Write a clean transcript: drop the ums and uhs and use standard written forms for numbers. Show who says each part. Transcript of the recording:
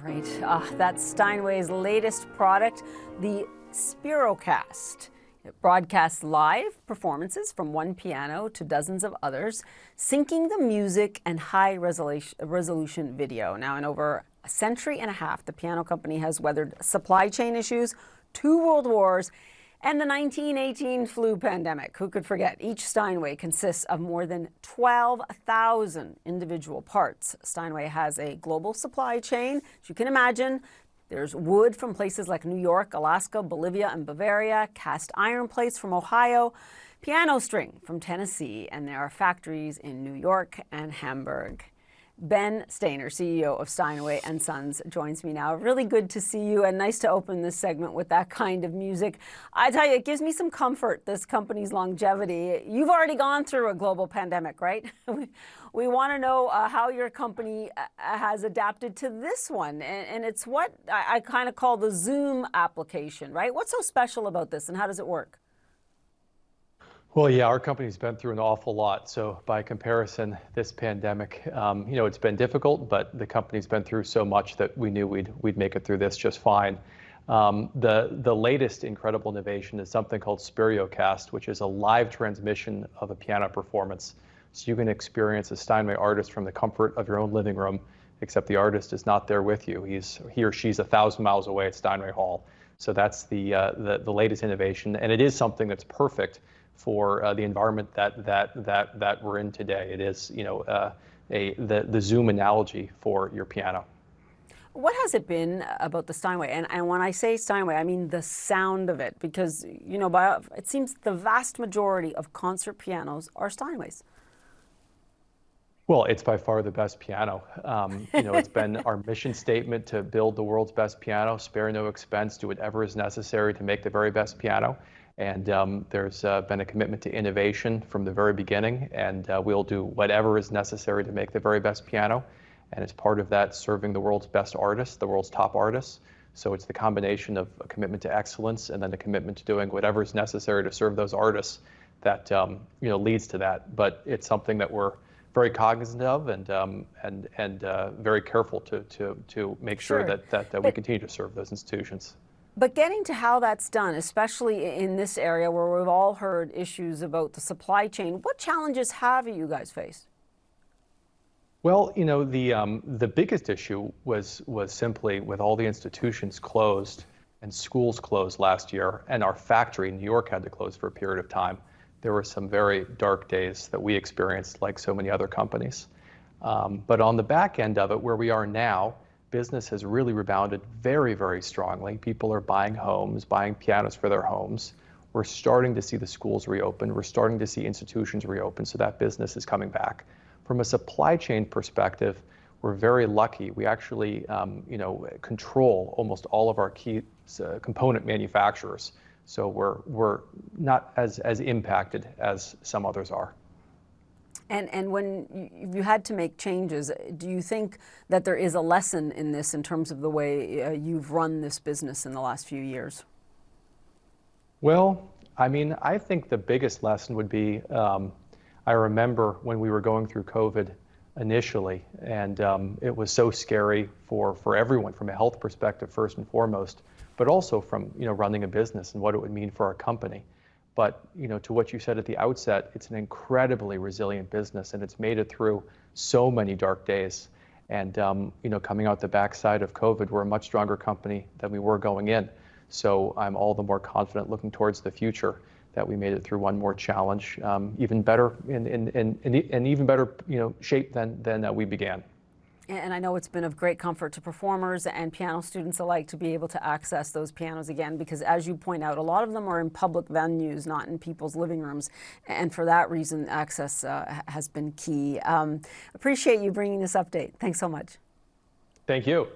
Speaker 1: Great. That's Steinway's latest product, the Spirocast. It broadcasts live performances from one piano to dozens of others, syncing the music and high resolution video. Now, in over a century and a half, the piano company has weathered supply chain issues, 2 world wars, and the 1918 flu pandemic. Who could forget? Each Steinway consists of more than 12,000 individual parts. Steinway has a global supply chain. As you can imagine, there's wood from places like New York, Alaska, Bolivia, and Bavaria, cast iron plates from Ohio, piano string from Tennessee, and there are factories in New York and Hamburg. Ben Steiner, CEO of Steinway & Sons, joins me now. Really good to see you, and nice to open this segment with that kind of music. I tell you, it gives me some comfort, this company's longevity. You've already gone through a global pandemic, right? We want to know how your company has adapted to this one, and it's what I kind of call the Zoom application, right? What's so special about this, and how does it work?
Speaker 2: Well, yeah, our company's been through an awful lot. So by comparison, this pandemic, it's been difficult, but the company's been through so much that we knew we'd make it through this just fine. The latest incredible innovation is something called Spirocast, which is a live transmission of a piano performance. So you can experience a Steinway artist from the comfort of your own living room, except the artist is not there with you. He or she's 1,000 miles away at Steinway Hall. So that's the latest innovation, and it is something that's perfect for the environment that we're in today. It is, the Zoom analogy for your piano.
Speaker 1: What has it been about the Steinway? And when I say Steinway, I mean the sound of it, because, it seems the vast majority of concert pianos are Steinways.
Speaker 2: Well, it's by far the best piano. It's been our mission statement to build the world's best piano, spare no expense, do whatever is necessary to make the very best piano. And there's been a commitment to innovation from the very beginning, and we'll do whatever is necessary to make the very best piano. And as part of that, serving the world's best artists, the world's top artists. So it's the combination of a commitment to excellence and then a commitment to doing whatever is necessary to serve those artists that leads to that. But it's something that we're very cognizant of and very careful to make sure that we continue to serve those institutions.
Speaker 1: But getting to how that's done, especially in this area where we've all heard issues about the supply chain, what challenges have you guys faced?
Speaker 2: Well, the biggest issue was simply with all the institutions closed and schools closed last year, and our factory in New York had to close for a period of time. There were some very dark days that we experienced, like so many other companies. But on the back end of it, where we are now, business has really rebounded very, very strongly. People are buying homes, buying pianos for their homes. We're starting to see the schools reopen. We're starting to see institutions reopen, so that business is coming back. From a supply chain perspective, we're very lucky. We actually, control almost all of our key component manufacturers. So we're not as impacted as some others are.
Speaker 1: And when you had to make changes, do you think that there is a lesson in this in terms of the way you've run this business in the last few years?
Speaker 2: Well, I think the biggest lesson would be, I remember when we were going through COVID initially, and it was so scary for everyone from a health perspective first and foremost, but also from running a business and what it would mean for our company. But to what you said at the outset, it's an incredibly resilient business, and it's made it through so many dark days. And coming out the backside of COVID, we're a much stronger company than we were going in. So I'm all the more confident looking towards the future that we made it through one more challenge, even better in even better shape than we began.
Speaker 1: And I know it's been of great comfort to performers and piano students alike to be able to access those pianos again, because as you point out, a lot of them are in public venues, not in people's living rooms. And for that reason, access has been key. Appreciate you bringing this update. Thanks so much.
Speaker 2: Thank you.